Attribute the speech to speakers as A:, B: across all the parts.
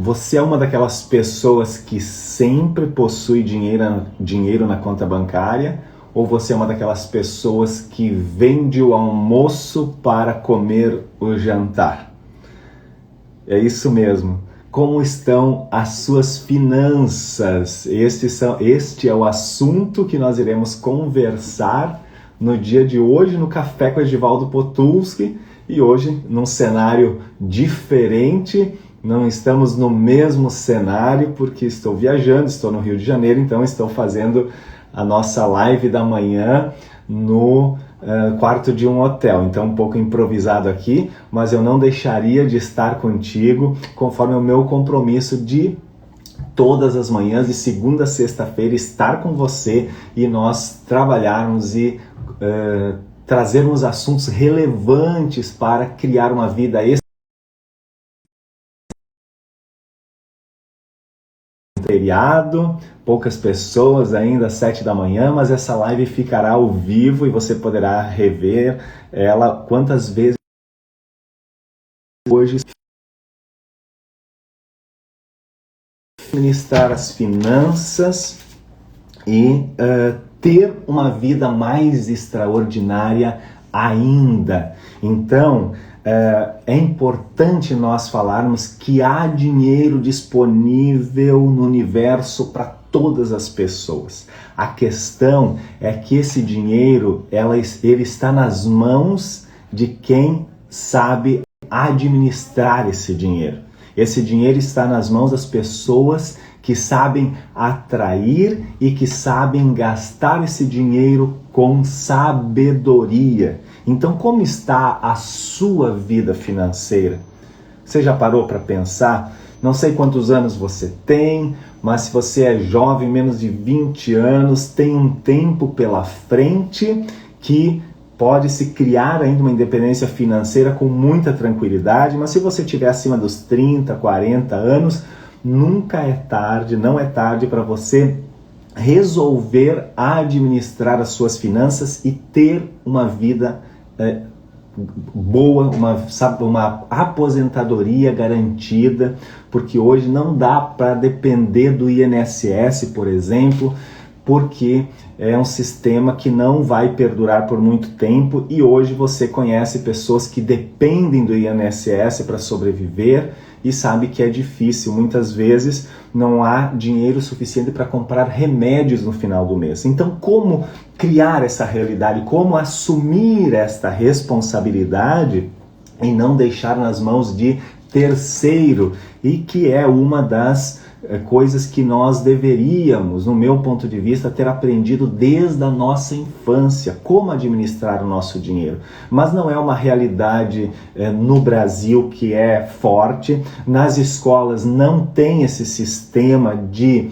A: Você é uma daquelas pessoas que sempre possui dinheiro na conta bancária? Ou você é uma daquelas pessoas que vende o almoço para comer o jantar? É isso mesmo. Como estão as suas finanças? Este é o assunto que nós iremos conversar no dia de hoje no Café com Edivaldo Potulski. E hoje, num cenário diferente, não estamos no mesmo cenário porque estou viajando, estou no Rio de Janeiro, então estou fazendo a nossa live da manhã no quarto de um hotel. Então um pouco improvisado aqui, mas eu não deixaria de estar contigo conforme o meu compromisso de todas as manhãs, de segunda a sexta-feira, estar com você e nós trabalharmos e trazermos assuntos relevantes para criar uma vida feriado, poucas pessoas ainda às 7 da manhã, mas essa live ficará ao vivo e você poderá rever ela quantas vezes hoje. Administrar as finanças e ter uma vida mais extraordinária ainda. Então, é importante nós falarmos que há dinheiro disponível no universo para todas as pessoas. A questão é que esse dinheiro, ele está nas mãos de quem sabe administrar esse dinheiro. Esse dinheiro está nas mãos das pessoas que sabem atrair e que sabem gastar esse dinheiro com sabedoria. Então, como está a sua vida financeira? Você já parou para pensar? Não sei quantos anos você tem, mas se você é jovem, menos de 20 anos, tem um tempo pela frente que pode se criar ainda uma independência financeira com muita tranquilidade, mas se você estiver acima dos 30, 40 anos, nunca é tarde, não é tarde para você resolver administrar as suas finanças e ter uma vida boa, uma aposentadoria garantida, porque hoje não dá para depender do INSS, por exemplo, porque é um sistema que não vai perdurar por muito tempo e hoje você conhece pessoas que dependem do INSS para sobreviver e sabe que é difícil. Muitas vezes não há dinheiro suficiente para comprar remédios no final do mês. Então, como criar essa realidade? Como assumir esta responsabilidade e não deixar nas mãos de terceiro? E que é uma das coisas que nós deveríamos, no meu ponto de vista, ter aprendido desde a nossa infância, como administrar o nosso dinheiro. Mas não é uma realidade no Brasil que é forte. Nas escolas não tem esse sistema de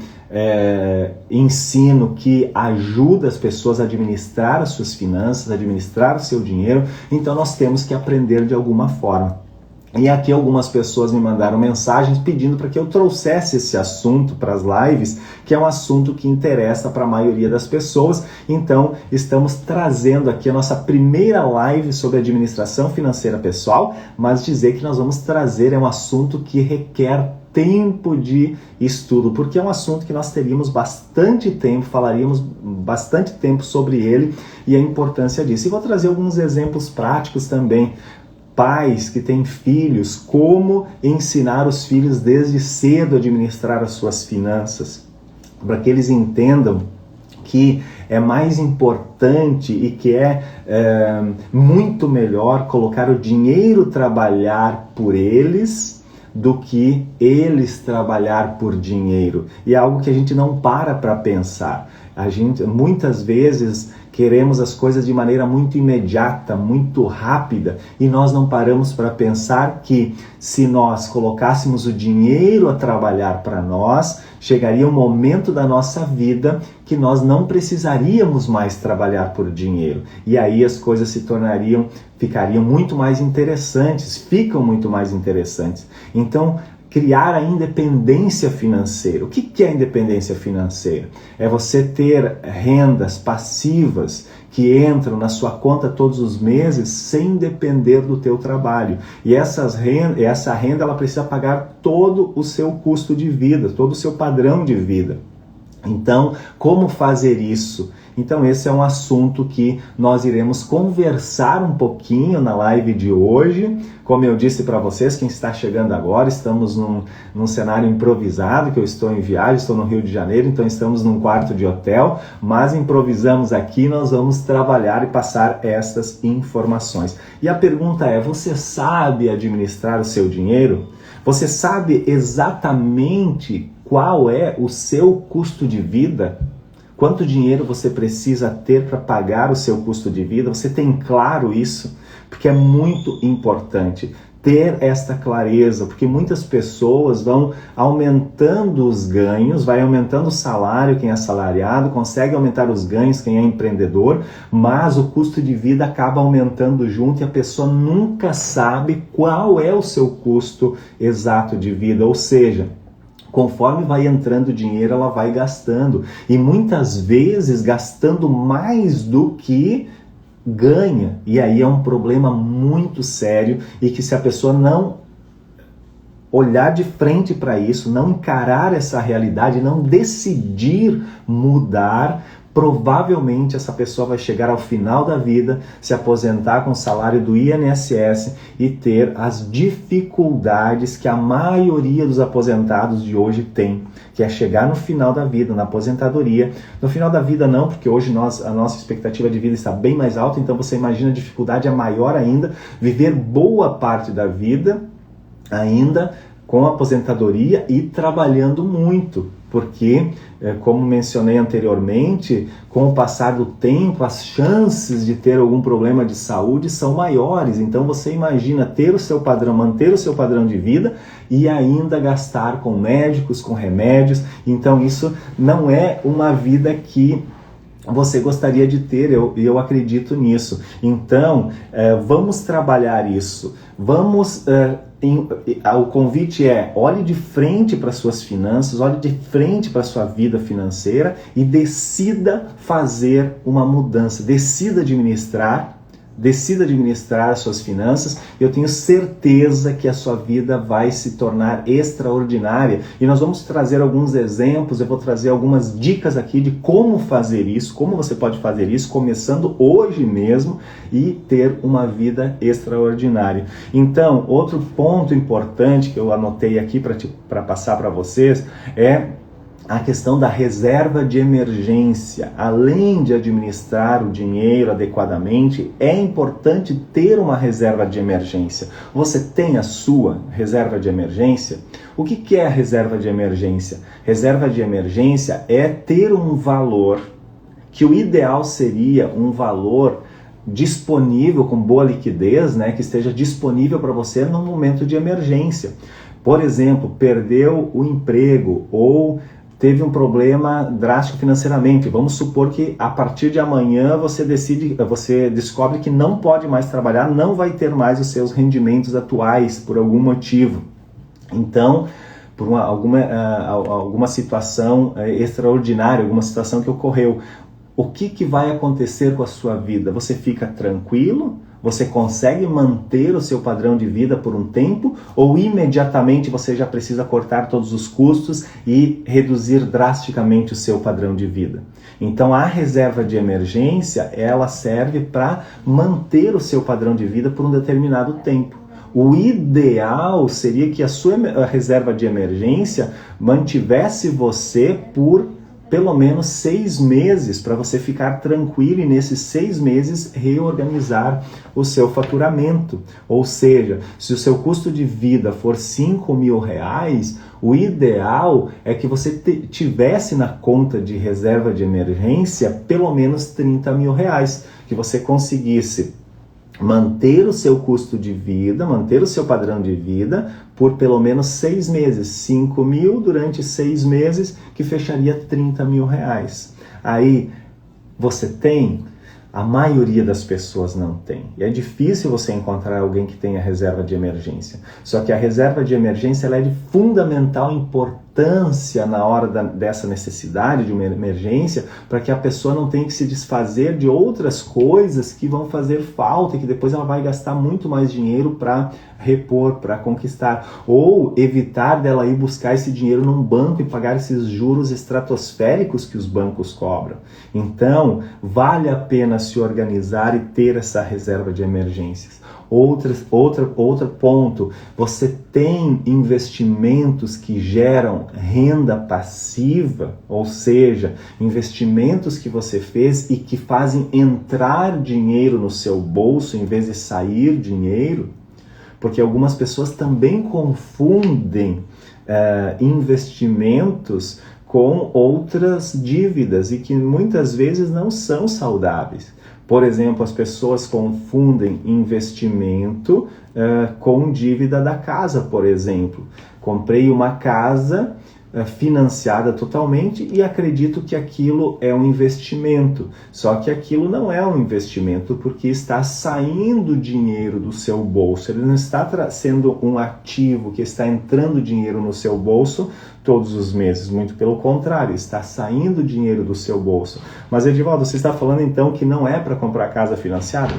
A: ensino que ajuda as pessoas a administrar as suas finanças, a administrar o seu dinheiro. Então nós temos que aprender de alguma forma. E aqui algumas pessoas me mandaram mensagens pedindo para que eu trouxesse esse assunto para as lives, que é um assunto que interessa para a maioria das pessoas. Então, estamos trazendo aqui a nossa primeira live sobre administração financeira pessoal, mas dizer que nós vamos trazer um assunto que requer tempo de estudo, porque é um assunto que nós teríamos bastante tempo, falaríamos bastante tempo sobre ele e a importância disso. E vou trazer alguns exemplos práticos também. Pais que têm filhos, como ensinar os filhos desde cedo a administrar as suas finanças, para que eles entendam que é mais importante e que é muito melhor colocar o dinheiro trabalhar por eles do que eles trabalhar por dinheiro. E é algo que a gente não para pensar. A gente muitas vezes queremos as coisas de maneira muito imediata, muito rápida, e nós não paramos para pensar que se nós colocássemos o dinheiro a trabalhar para nós, chegaria um momento da nossa vida que nós não precisaríamos mais trabalhar por dinheiro. E aí as coisas ficariam muito mais interessantes, ficam muito mais interessantes. Então, criar a independência financeira. O que é a independência financeira? É você ter rendas passivas que entram na sua conta todos os meses sem depender do teu trabalho. E essa renda ela precisa pagar todo o seu custo de vida, todo o seu padrão de vida. Então, como fazer isso? Então, esse é um assunto que nós iremos conversar um pouquinho na live de hoje. Como eu disse para vocês, quem está chegando agora, estamos num cenário improvisado, que eu estou em viagem, estou no Rio de Janeiro, então estamos num quarto de hotel, mas improvisamos aqui, nós vamos trabalhar e passar estas informações. E a pergunta é, você sabe administrar o seu dinheiro? Você sabe exatamente qual é o seu custo de vida? Quanto dinheiro você precisa ter para pagar o seu custo de vida? Você tem claro isso? Porque é muito importante ter esta clareza, porque muitas pessoas vão aumentando os ganhos, vai aumentando o salário, quem é assalariado, consegue aumentar os ganhos, quem é empreendedor, mas o custo de vida acaba aumentando junto e a pessoa nunca sabe qual é o seu custo exato de vida, ou seja, conforme vai entrando dinheiro, ela vai gastando. E muitas vezes gastando mais do que ganha. E aí é um problema muito sério e que se a pessoa não olhar de frente para isso, não encarar essa realidade, não decidir mudar, provavelmente essa pessoa vai chegar ao final da vida, se aposentar com o salário do INSS e ter as dificuldades que a maioria dos aposentados de hoje tem, que é chegar no final da vida, na aposentadoria. No final da vida não, porque hoje a nossa expectativa de vida está bem mais alta, então você imagina a dificuldade é maior ainda, viver boa parte da vida ainda com aposentadoria e trabalhando muito, porque, como mencionei anteriormente, com o passar do tempo, as chances de ter algum problema de saúde são maiores. Então você imagina ter o seu padrão, manter o seu padrão de vida e ainda gastar com médicos, com remédios. Então isso não é uma vida que você gostaria de ter, eu acredito nisso. Então, vamos trabalhar isso. O convite é, olhe de frente para suas finanças, olhe de frente para sua vida financeira e decida fazer uma mudança, decida administrar as suas finanças. Eu tenho certeza que a sua vida vai se tornar extraordinária. E nós vamos trazer alguns exemplos, eu vou trazer algumas dicas aqui de como fazer isso, como você pode fazer isso, começando hoje mesmo e ter uma vida extraordinária. Então, outro ponto importante que eu anotei aqui para passar para vocês é a questão da reserva de emergência. Além de administrar o dinheiro adequadamente, é importante ter uma reserva de emergência. Você tem a sua reserva de emergência? O que é a reserva de emergência? Reserva de emergência é ter um valor, que o ideal seria um valor disponível, com boa liquidez, né, que esteja disponível para você no momento de emergência. Por exemplo, perdeu o emprego ou teve um problema drástico financeiramente. Vamos supor que a partir de amanhã você descobre que não pode mais trabalhar, não vai ter mais os seus rendimentos atuais por algum motivo. Então, por alguma situação extraordinária, alguma situação que ocorreu, o que vai acontecer com a sua vida? Você fica tranquilo? Você consegue manter o seu padrão de vida por um tempo ou imediatamente você já precisa cortar todos os custos e reduzir drasticamente o seu padrão de vida? Então a reserva de emergência, ela serve para manter o seu padrão de vida por um determinado tempo. O ideal seria que a sua reserva de emergência mantivesse você por pelo menos 6 meses, para você ficar tranquilo e nesses 6 meses reorganizar o seu faturamento. Ou seja, se o seu custo de vida for R$5.000, o ideal é que você tivesse na conta de reserva de emergência pelo menos R$30.000, que você conseguisse manter o seu custo de vida, manter o seu padrão de vida por pelo menos 6 meses. 5.000 durante 6 meses, que fecharia R$30.000. Aí, você tem? A maioria das pessoas não tem. E é difícil você encontrar alguém que tenha reserva de emergência. Só que a reserva de emergência ela é de fundamental importância importância na hora dessa necessidade de uma emergência, para que a pessoa não tenha que se desfazer de outras coisas que vão fazer falta e que depois ela vai gastar muito mais dinheiro para repor, para conquistar, ou evitar dela ir buscar esse dinheiro num banco e pagar esses juros estratosféricos que os bancos cobram. Então, vale a pena se organizar e ter essa reserva de emergências. Outro ponto, você tem investimentos que geram renda passiva, ou seja, investimentos que você fez e que fazem entrar dinheiro no seu bolso em vez de sair dinheiro, porque algumas pessoas também confundem investimentos com outras dívidas e que muitas vezes não são saudáveis. Por exemplo, as pessoas confundem investimento com dívida da casa, por exemplo. Comprei uma casa financiada totalmente e acredito que aquilo é um investimento. Só que aquilo não é um investimento porque está saindo dinheiro do seu bolso. Ele não está sendo um ativo que está entrando dinheiro no seu bolso todos os meses. Muito pelo contrário, está saindo dinheiro do seu bolso. Mas, Edivaldo, você está falando então que não é para comprar casa financiada?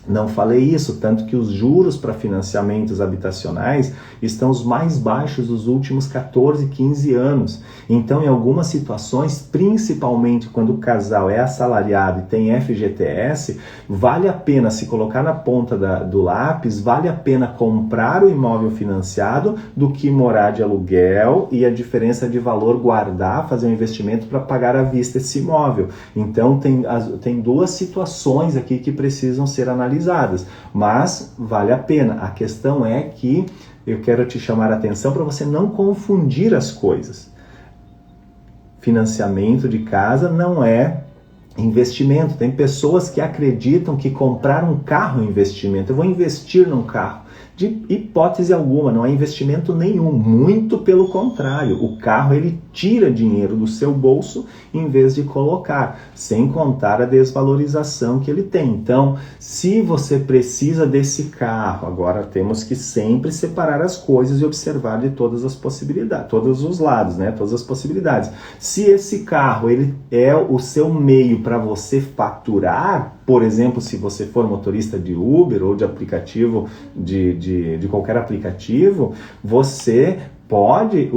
A: Não falei isso, tanto que os juros para financiamentos habitacionais estão os mais baixos dos últimos 14, 15 anos. Então, em algumas situações, principalmente quando o casal é assalariado e tem FGTS, vale a pena se colocar na ponta do lápis, vale a pena comprar o imóvel financiado do que morar de aluguel e a diferença de valor guardar, fazer um investimento para pagar à vista esse imóvel. Então, tem duas situações aqui que precisam ser analisadas. Mas vale a pena. A questão é que eu quero te chamar a atenção para você não confundir as coisas. Financiamento de casa não é investimento. Tem pessoas que acreditam que comprar um carro é investimento. Eu vou investir num carro. De hipótese alguma, não é investimento nenhum, muito pelo contrário. O carro, ele tira dinheiro do seu bolso em vez de colocar, sem contar a desvalorização que ele tem. Então, se você precisa desse carro, agora temos que sempre separar as coisas e observar de todas as possibilidades, todos os lados, né? Todas as possibilidades. Se esse carro, ele é o seu meio para você faturar, por exemplo, se você for motorista de Uber ou de aplicativo, de qualquer aplicativo, você pode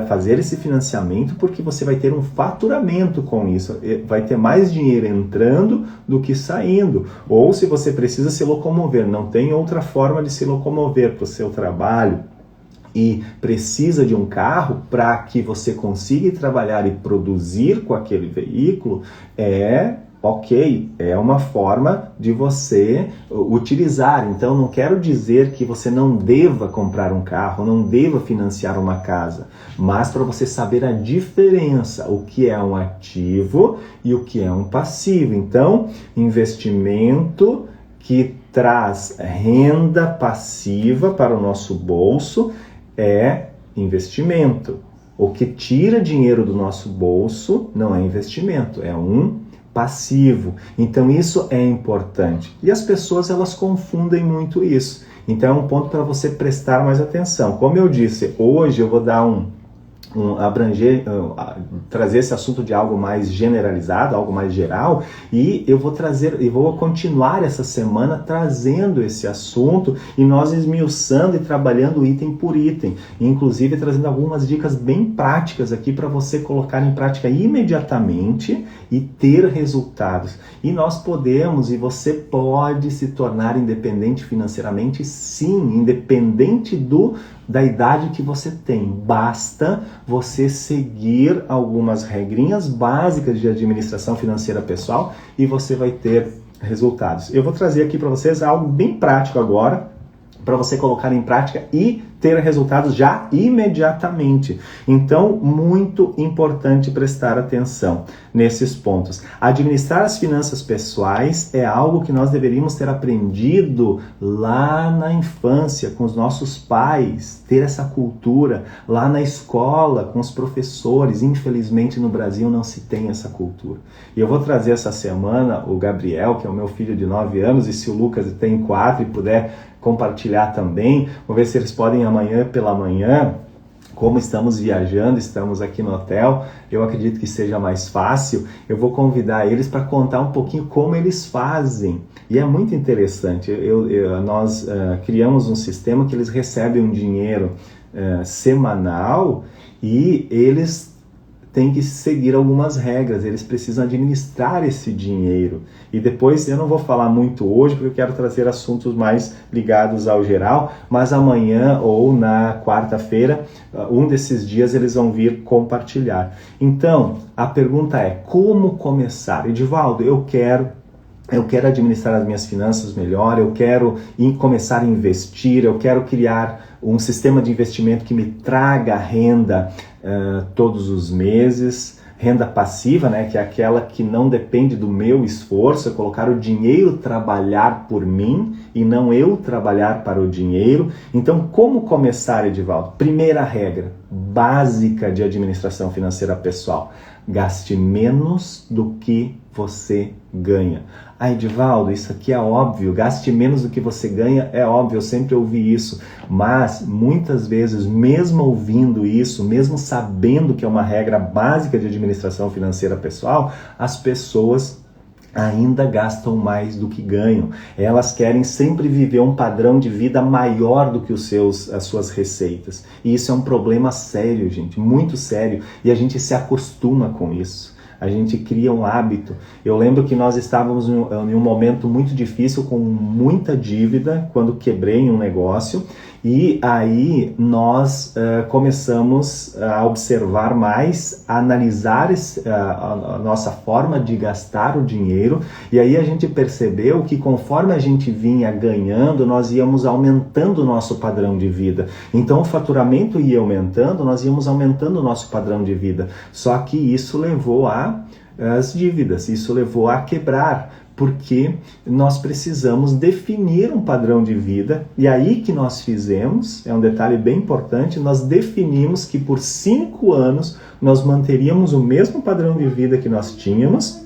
A: fazer esse financiamento porque você vai ter um faturamento com isso, vai ter mais dinheiro entrando do que saindo. Ou se você precisa se locomover, não tem outra forma de se locomover para o seu trabalho e precisa de um carro para que você consiga trabalhar e produzir com aquele veículo, ok, é uma forma de você utilizar. Então, não quero dizer que você não deva comprar um carro, não deva financiar uma casa, mas para você saber a diferença, o que é um ativo e o que é um passivo. Então, investimento que traz renda passiva para o nosso bolso é investimento. O que tira dinheiro do nosso bolso não é investimento, é um passivo. Então isso é importante. E as pessoas, elas confundem muito isso. Então é um ponto para você prestar mais atenção. Como eu disse, hoje eu vou dar trazer esse assunto de algo mais generalizado, algo mais geral, e eu vou continuar essa semana trazendo esse assunto e nós esmiuçando e trabalhando item por item, inclusive trazendo algumas dicas bem práticas aqui para você colocar em prática imediatamente e ter resultados. E nós podemos e você pode se tornar independente financeiramente, sim, independente da idade que você tem. Basta você seguir algumas regrinhas básicas de administração financeira pessoal e você vai ter resultados. Eu vou trazer aqui para vocês algo bem prático agora, para você colocar em prática e ter resultados já imediatamente. Então, muito importante prestar atenção nesses pontos. Administrar as finanças pessoais é algo que nós deveríamos ter aprendido lá na infância, com os nossos pais, ter essa cultura lá na escola, com os professores. Infelizmente, no Brasil não se tem essa cultura. E eu vou trazer essa semana o Gabriel, que é o meu filho de 9 anos, e se o Lucas tem 4 e puder compartilhar também, vou ver se eles podem amanhã pela manhã como estamos viajando, estamos aqui no hotel, eu acredito que seja mais fácil, eu vou convidar eles para contar um pouquinho como eles fazem. E é muito interessante, nós criamos um sistema que eles recebem um dinheiro semanal e eles têm que seguir algumas regras, eles precisam administrar esse dinheiro. E depois, eu não vou falar muito hoje, porque eu quero trazer assuntos mais ligados ao geral, mas amanhã ou na quarta-feira, um desses dias eles vão vir compartilhar. Então, a pergunta é, como começar? Edivaldo, eu quero administrar as minhas finanças melhor, eu quero começar a investir, eu quero criar um sistema de investimento que me traga renda todos os meses, renda passiva, né, que é aquela que não depende do meu esforço, é colocar o dinheiro trabalhar por mim e não eu trabalhar para o dinheiro. Então, como começar, Edivaldo? Primeira regra básica de administração financeira pessoal: gaste menos do que você ganha. Ah, Edivaldo, isso aqui é óbvio, gaste menos do que você ganha, é óbvio, eu sempre ouvi isso, mas muitas vezes, mesmo ouvindo isso, mesmo sabendo que é uma regra básica de administração financeira pessoal, as pessoas ainda gastam mais do que ganham. Elas querem sempre viver um padrão de vida maior do que as suas receitas. E isso é um problema sério, gente, muito sério, e a gente se acostuma com isso. A gente cria um hábito. Eu lembro que nós estávamos em um momento muito difícil, com muita dívida, quando quebrei em um negócio, e aí nós começamos a observar mais, a analisar a nossa forma de gastar o dinheiro, e aí a gente percebeu que conforme a gente vinha ganhando, nós íamos aumentando o nosso padrão de vida. Então o faturamento ia aumentando, nós íamos aumentando o nosso padrão de vida. Só que isso levou às dívidas, isso levou a quebrar, porque nós precisamos definir um padrão de vida, e aí que nós fizemos, é um detalhe bem importante, nós definimos que por 5 anos nós manteríamos o mesmo padrão de vida que nós tínhamos,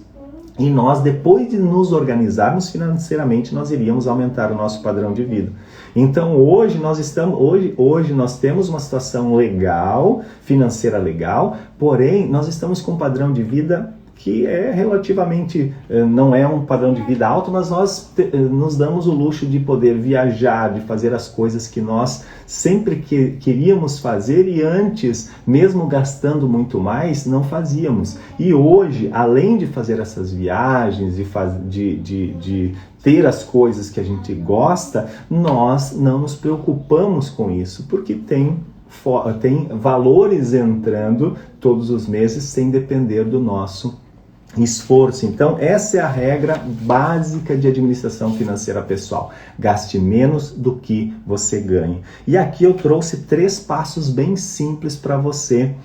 A: e nós, depois de nos organizarmos financeiramente, nós iríamos aumentar o nosso padrão de vida. Então hoje nós temos uma situação legal, financeira legal, porém nós estamos com um padrão de vida que é relativamente, não é um padrão de vida alto, mas nós nos damos o luxo de poder viajar, de fazer as coisas que nós sempre queríamos fazer e antes, mesmo gastando muito mais, não fazíamos. E hoje, além de fazer essas viagens, de ter as coisas que a gente gosta, nós não nos preocupamos com isso, porque tem valores entrando todos os meses sem depender do nosso esforço. Então, essa é a regra básica de administração financeira pessoal. Gaste menos do que você ganha. E aqui eu trouxe 3 passos bem simples para você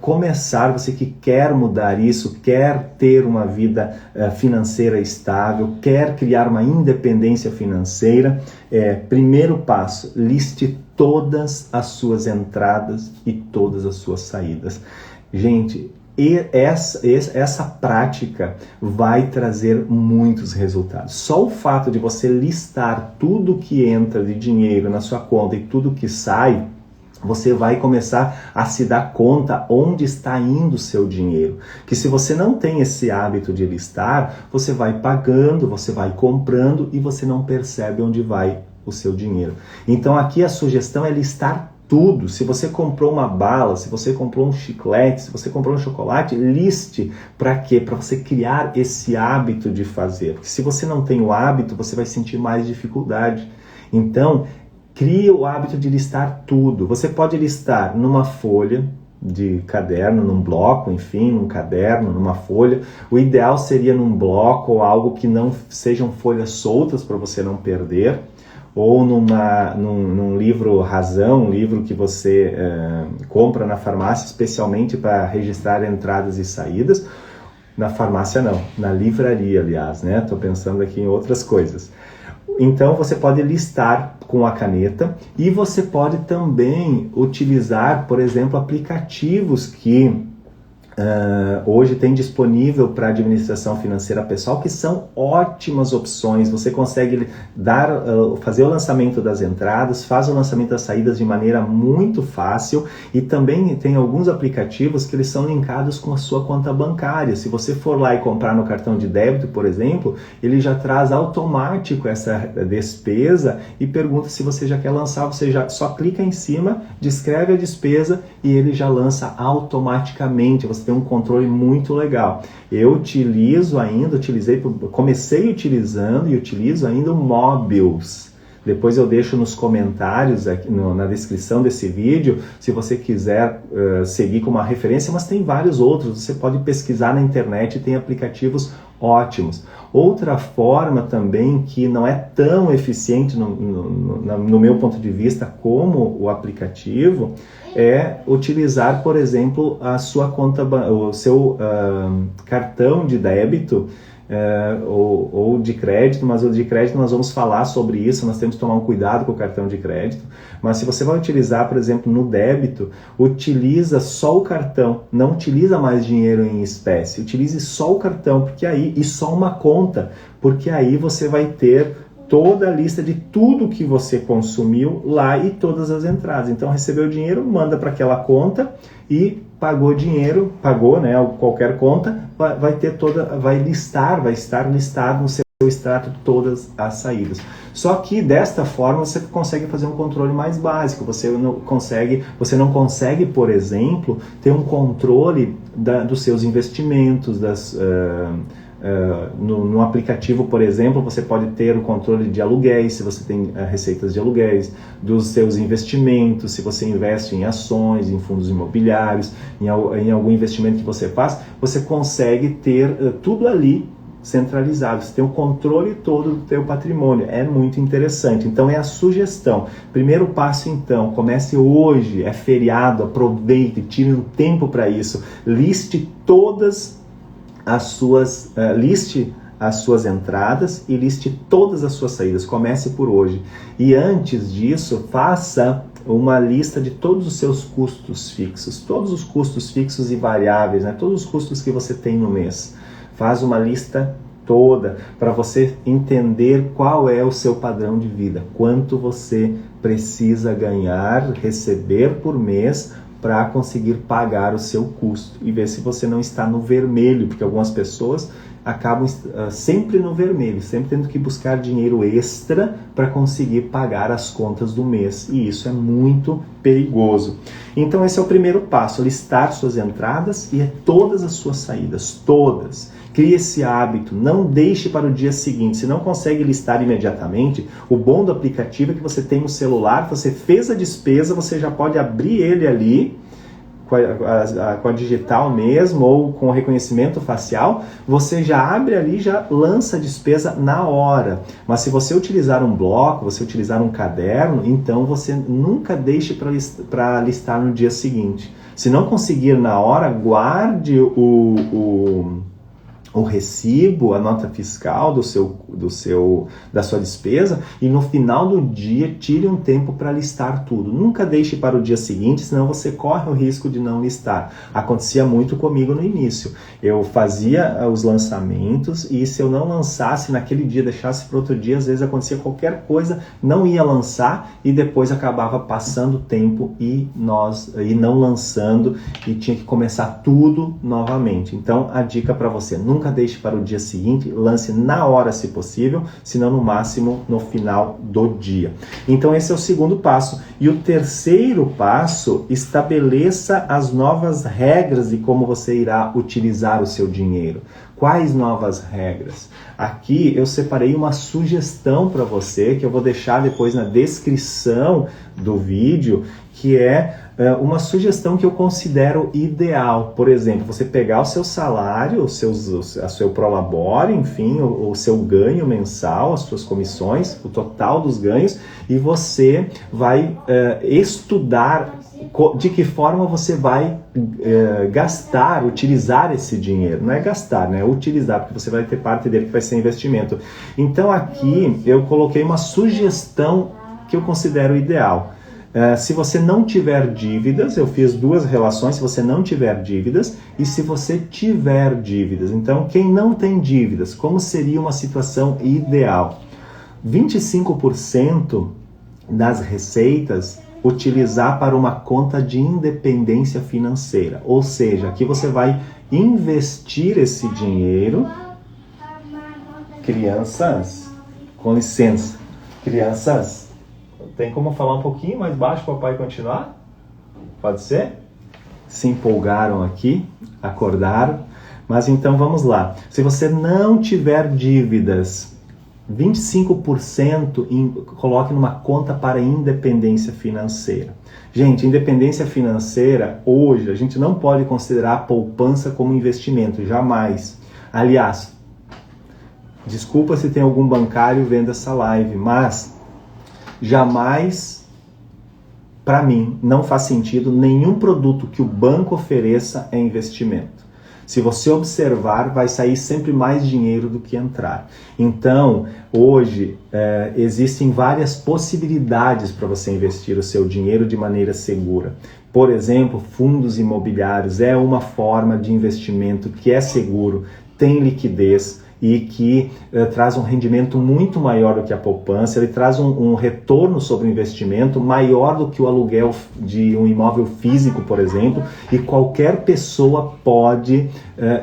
A: começar, você que quer mudar isso, quer ter uma vida financeira estável, quer criar uma independência financeira. Primeiro passo, liste todas as suas entradas e todas as suas saídas. Gente, e essa prática vai trazer muitos resultados. Só o fato de você listar tudo que entra de dinheiro na sua conta e tudo que sai, você vai começar a se dar conta onde está indo o seu dinheiro. Que se você não tem esse hábito de listar, você vai pagando, você vai comprando e você não percebe onde vai o seu dinheiro. Então aqui a sugestão é listar tudo. Se você comprou uma bala, se você comprou um chiclete, se você comprou um chocolate, liste. Para quê? Para você criar esse hábito de fazer. Porque se você não tem o hábito, você vai sentir mais dificuldade. Então, crie o hábito de listar tudo. Você pode listar numa folha de caderno, num bloco, enfim, num caderno, numa folha. O ideal seria num bloco ou algo que não sejam folhas soltas para você não perder. Ou num livro razão, um livro que você compra na farmácia especialmente para registrar entradas e saídas. Na farmácia não, na livraria, aliás, né? Estou pensando aqui em outras coisas. Então você pode listar com a caneta e você pode também utilizar, por exemplo, aplicativos que Hoje tem disponível para administração financeira pessoal, que são ótimas opções. Você consegue fazer o lançamento das entradas, faz o lançamento das saídas de maneira muito fácil, e também tem alguns aplicativos que eles são linkados com a sua conta bancária. Se você for lá e comprar no cartão de débito, por exemplo, ele já traz automático essa despesa e pergunta se você já quer lançar. Você já só clica em cima, descreve a despesa e ele já lança automaticamente. Você tem um controle muito legal. Eu comecei utilizando e utilizo ainda o Mobius. Depois eu deixo nos comentários, aqui na descrição desse vídeo, se você quiser seguir como uma referência, mas tem vários outros. Você pode pesquisar na internet, tem aplicativos ótimos. Outra forma também que não é tão eficiente no meu ponto de vista como o aplicativo é utilizar, por exemplo, a sua conta, o seu cartão de débito ou de crédito, mas o de crédito nós vamos falar sobre isso, nós temos que tomar um cuidado com o cartão de crédito. Mas se você vai utilizar, por exemplo, no débito, utiliza só o cartão, não utiliza mais dinheiro em espécie, utilize só o cartão, e só uma conta, porque aí você vai ter toda a lista de tudo que você consumiu lá e todas as entradas. Então recebeu o dinheiro, manda para aquela conta e pagou dinheiro, né, qualquer conta, vai estar listado no seu extrato todas as saídas. Só que desta forma você consegue fazer um controle mais básico. Você não consegue, por exemplo, ter um controle dos seus investimentos, no aplicativo, por exemplo, você pode ter o controle de aluguéis, se você tem receitas de aluguéis, dos seus investimentos, se você investe em ações, em fundos imobiliários, em algum investimento que você faz, você consegue ter tudo ali centralizado. Você tem o controle todo do teu patrimônio. É muito interessante. Então é a sugestão. Primeiro passo, então, comece hoje, é feriado, aproveite, tire um tempo para isso, liste as suas entradas e liste todas as suas saídas. Comece por hoje. E antes disso, faça uma lista de todos os seus custos fixos, todos os custos fixos e variáveis, né? Todos os custos que você tem no mês. Faz uma lista toda para você entender qual é o seu padrão de vida, quanto você precisa ganhar, receber por mês para conseguir pagar o seu custo e ver se você não está no vermelho, porque algumas pessoas acabam sempre no vermelho, sempre tendo que buscar dinheiro extra para conseguir pagar as contas do mês, e isso é muito perigoso. Então esse é o primeiro passo, listar suas entradas e todas as suas saídas, todas. Crie esse hábito, não deixe para o dia seguinte. Se não consegue listar imediatamente, o bom do aplicativo é que você tem no celular, você fez a despesa, você já pode abrir ele ali, com a digital mesmo, ou com o reconhecimento facial, você já abre ali, já lança a despesa na hora. Mas se você utilizar um bloco, você utilizar um caderno, então você nunca deixe para listar no dia seguinte. Se não conseguir na hora, guarde o recibo, a nota fiscal da sua despesa, e no final do dia tire um tempo para listar tudo. Nunca deixe para o dia seguinte, senão você corre o risco de não listar. Acontecia muito comigo no início. Eu fazia os lançamentos e se eu não lançasse naquele dia, deixasse para outro dia, às vezes acontecia qualquer coisa, não ia lançar e depois acabava passando o tempo e não lançando e tinha que começar tudo novamente. Então a dica para você, nunca deixe para o dia seguinte, lance na hora se possível, senão no máximo no final do dia. Então esse é o segundo passo. E o terceiro passo, estabeleça as novas regras de como você irá utilizar o seu dinheiro. Quais novas regras? Aqui eu separei uma sugestão para você, que eu vou deixar depois na descrição do vídeo, que é uma sugestão que eu considero ideal. Por exemplo, você pegar o seu salário, a seu prolabore, enfim, o seu ganho mensal, as suas comissões, o total dos ganhos, e você vai estudar de que forma você vai utilizar esse dinheiro. Não é gastar, né? É utilizar, porque você vai ter parte dele que vai ser investimento. Então aqui eu coloquei uma sugestão que eu considero ideal. Se você não tiver dívidas, eu fiz duas relações, se você não tiver dívidas e se você tiver dívidas. Então, quem não tem dívidas, como seria uma situação ideal? 25% das receitas utilizar para uma conta de independência financeira. Ou seja, aqui você vai investir esse dinheiro. Crianças, com licença. Crianças, tem como falar um pouquinho mais baixo para o papai continuar? Pode ser? Se empolgaram aqui, acordaram. Mas então vamos lá. Se você não tiver dívidas, 25% coloque numa conta para independência financeira. Gente, independência financeira, hoje, a gente não pode considerar a poupança como investimento, jamais. Aliás, desculpa se tem algum bancário vendo essa live, mas jamais, para mim, não faz sentido nenhum produto que o banco ofereça é investimento. Se você observar, vai sair sempre mais dinheiro do que entrar. Então, hoje, existem várias possibilidades para você investir o seu dinheiro de maneira segura. Por exemplo, fundos imobiliários é uma forma de investimento que é seguro, tem liquidez e que traz um rendimento muito maior do que a poupança. Ele traz um retorno sobre o investimento maior do que o aluguel de um imóvel físico, por exemplo, e qualquer pessoa pode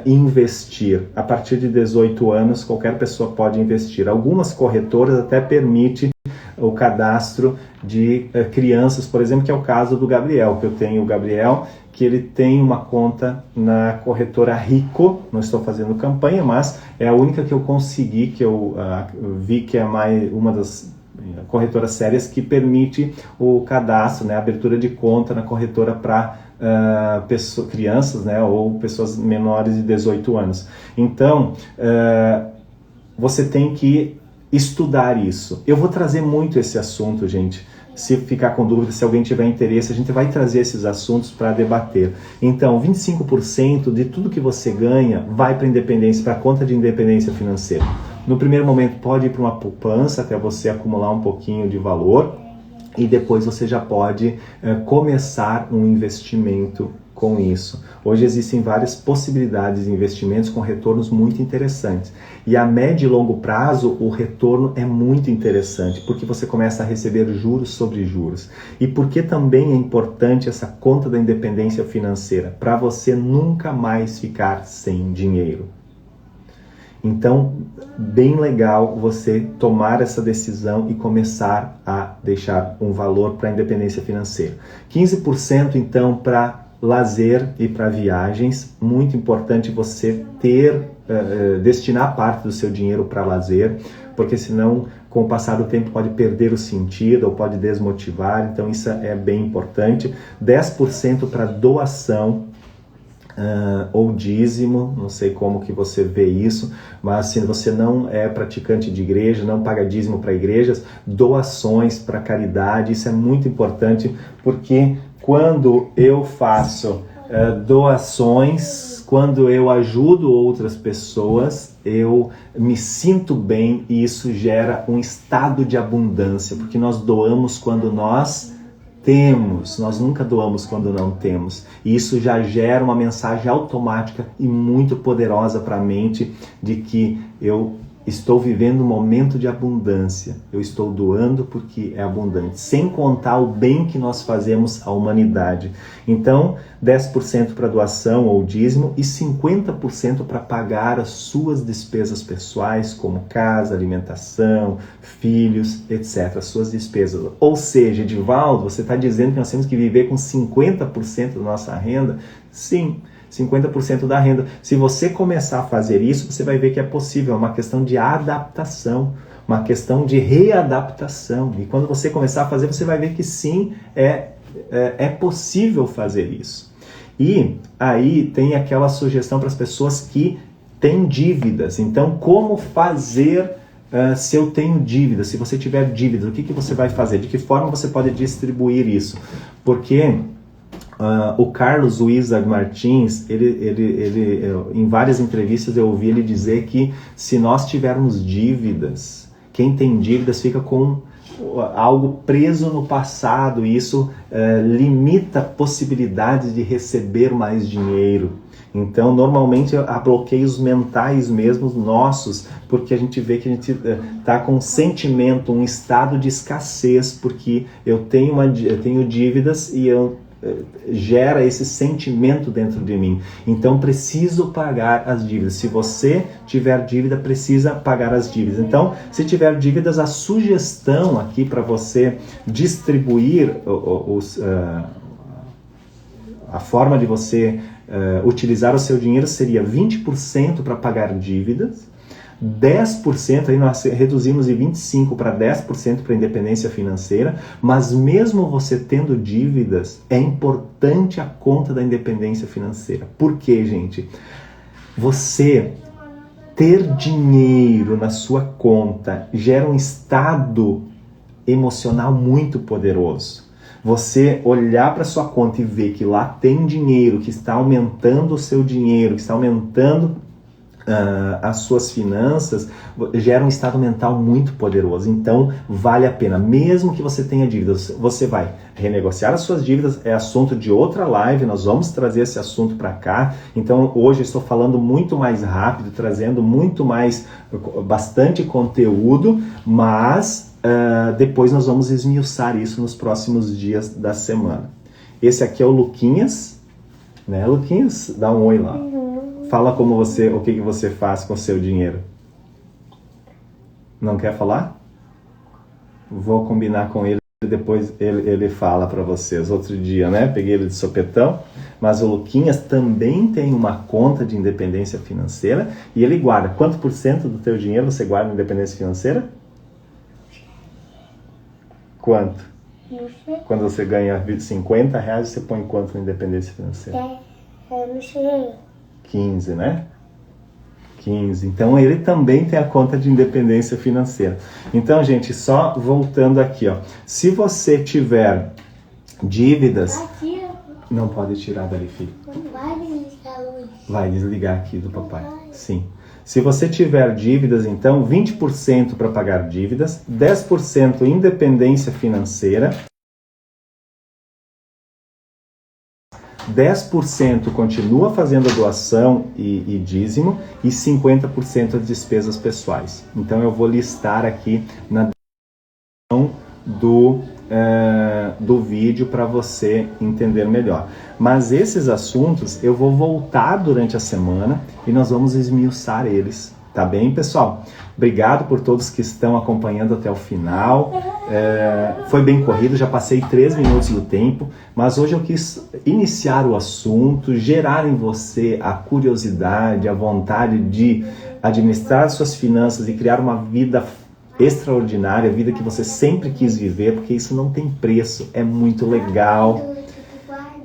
A: investir. A partir de 18 anos, qualquer pessoa pode investir. Algumas corretoras até permitem o cadastro de crianças, por exemplo, que é o caso do Gabriel, que eu tenho o Gabriel, que ele tem uma conta na corretora Rico, não estou fazendo campanha, mas é a única que eu consegui, que eu vi que é uma das corretoras sérias que permite o cadastro, né, a abertura de conta na corretora para crianças, né, ou pessoas menores de 18 anos. Então, você tem que estudar isso. Eu vou trazer muito esse assunto, gente. Se ficar com dúvida, se alguém tiver interesse, a gente vai trazer esses assuntos para debater. Então, 25% de tudo que você ganha vai para independência, para a conta de independência financeira. No primeiro momento, pode ir para uma poupança até você acumular um pouquinho de valor e depois você já pode começar um investimento com isso. Hoje existem várias possibilidades de investimentos com retornos muito interessantes. E a médio e longo prazo, o retorno é muito interessante, porque você começa a receber juros sobre juros. E porque também é importante essa conta da independência financeira, para você nunca mais ficar sem dinheiro. Então, bem legal você tomar essa decisão e começar a deixar um valor para a independência financeira. 15% então para lazer e para viagens. Muito importante você destinar parte do seu dinheiro para lazer, porque senão com o passar do tempo pode perder o sentido ou pode desmotivar, então isso é bem importante. 10% para doação ou dízimo, não sei como que você vê isso, mas se você não é praticante de igreja, não paga dízimo para igrejas, doações para caridade, isso é muito importante, porque quando eu faço doações, quando eu ajudo outras pessoas, eu me sinto bem e isso gera um estado de abundância, porque nós doamos quando nós temos, nós nunca doamos quando não temos. E isso já gera uma mensagem automática e muito poderosa para a mente de que eu estou vivendo um momento de abundância. Eu estou doando porque é abundante, sem contar o bem que nós fazemos à humanidade. Então, 10% para doação ou dízimo e 50% para pagar as suas despesas pessoais, como casa, alimentação, filhos, etc. As suas despesas. Ou seja, Edivaldo, você está dizendo que nós temos que viver com 50% da nossa renda? Sim. 50% da renda. Se você começar a fazer isso, você vai ver que é possível, é uma questão de adaptação, uma questão de readaptação. E quando você começar a fazer, você vai ver que sim, é possível fazer isso. E aí tem aquela sugestão para as pessoas que têm dívidas. Então, como fazer se eu tenho dívidas? Se você tiver dívidas, o que você vai fazer? De que forma você pode distribuir isso? Porque o Carlos Wizard Martins, ele, em várias entrevistas eu ouvi ele dizer que se nós tivermos dívidas, quem tem dívidas fica com algo preso no passado e isso limita possibilidades de receber mais dinheiro. Então, normalmente há bloqueios mentais mesmo nossos, porque a gente vê que a gente está com um sentimento, um estado de escassez, porque eu tenho dívidas e gera esse sentimento dentro de mim. Então, preciso pagar as dívidas. Se você tiver dívida, precisa pagar as dívidas. Então, se tiver dívidas, a sugestão aqui para você distribuir a forma de você utilizar o seu dinheiro seria 20% para pagar dívidas, 10%, aí nós reduzimos de 25% para 10% para independência financeira, mas mesmo você tendo dívidas, é importante a conta da independência financeira. Por quê, gente? Você ter dinheiro na sua conta gera um estado emocional muito poderoso. Você olhar para sua conta e ver que lá tem dinheiro, que está aumentando o seu dinheiro, que está aumentando as suas finanças, gera um estado mental muito poderoso. Então, vale a pena. Mesmo que você tenha dívidas, você vai renegociar as suas dívidas. É assunto de outra live, nós vamos trazer esse assunto para cá. Então, hoje eu estou falando muito mais rápido, trazendo bastante conteúdo, mas depois nós vamos esmiuçar isso nos próximos dias da semana. Esse aqui é o Luquinhas, né? Luquinhas, dá um oi lá. Fala o que você faz com o seu dinheiro. Não quer falar? Vou combinar com ele, depois ele fala para vocês. Outro dia, né? Peguei ele de sopetão. Mas o Luquinhas também tem uma conta de independência financeira e ele guarda. Quanto por cento do teu dinheiro você guarda em independência financeira? Quanto?
B: Não sei.
A: Quando você ganha R$50, você põe quanto na independência financeira?
B: Eu não sei.
A: 15, né? 15. Então ele também tem a conta de independência financeira. Então, gente, só voltando aqui, ó. Se você tiver dívidas...
B: Aqui,
A: Não pode tirar dali, filho.
B: não vai desligar a luz.
A: Vai desligar aqui do papai. Sim. Se você tiver dívidas, então, 20% para pagar dívidas, 10% independência financeira, 10% continua fazendo a doação e dízimo e 50% as despesas pessoais. Então eu vou listar aqui na descrição do vídeo para você entender melhor. Mas esses assuntos eu vou voltar durante a semana e nós vamos esmiuçar eles. Tá bem, pessoal? Obrigado por todos que estão acompanhando até o final. Foi bem corrido, já passei 3 minutos do tempo, mas hoje eu quis iniciar o assunto, gerar em você a curiosidade, a vontade de administrar suas finanças e criar uma vida extraordinária, a vida que você sempre quis viver, porque isso não tem preço, é muito legal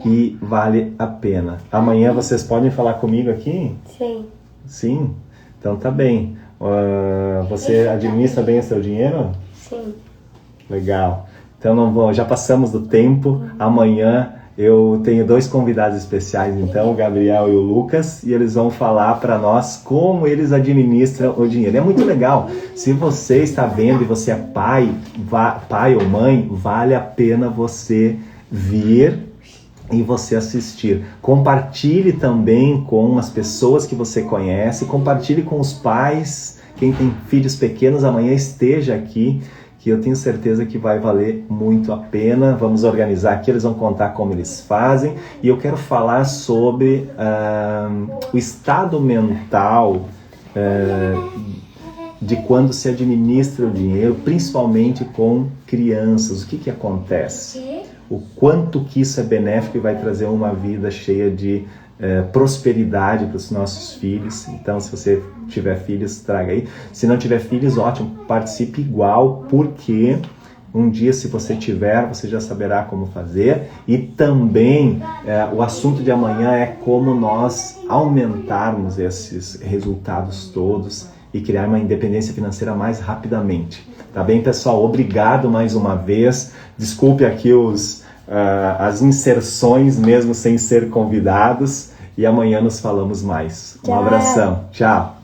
A: e vale a pena. Amanhã vocês podem falar comigo aqui?
B: Sim.
A: Sim? Então tá bem. Você administra bem o seu dinheiro?
B: Sim.
A: Legal. Então já passamos do tempo. Amanhã eu tenho 2 convidados especiais, então, o Gabriel e o Lucas, e eles vão falar para nós como eles administram o dinheiro. É muito legal. Se você está vendo e você é pai ou mãe, vale a pena você vir e você assistir. Compartilhe também com as pessoas que você conhece, compartilhe com os pais, quem tem filhos pequenos, amanhã esteja aqui, que eu tenho certeza que vai valer muito a pena. Vamos organizar aqui, eles vão contar como eles fazem, e eu quero falar sobre o estado mental de quando se administra o dinheiro, principalmente com crianças. O que acontece? O quanto que isso é benéfico e vai trazer uma vida cheia de prosperidade para os nossos filhos. Então, se você tiver filhos, traga aí. Se não tiver filhos, ótimo, participe igual, porque um dia, se você tiver, você já saberá como fazer. E também, o assunto de amanhã é como nós aumentarmos esses resultados todos e criar uma independência financeira mais rapidamente. Tá bem, pessoal? Obrigado mais uma vez. Desculpe aqui as inserções, mesmo sem ser convidados. E amanhã nos falamos mais. Um abração. Tchau.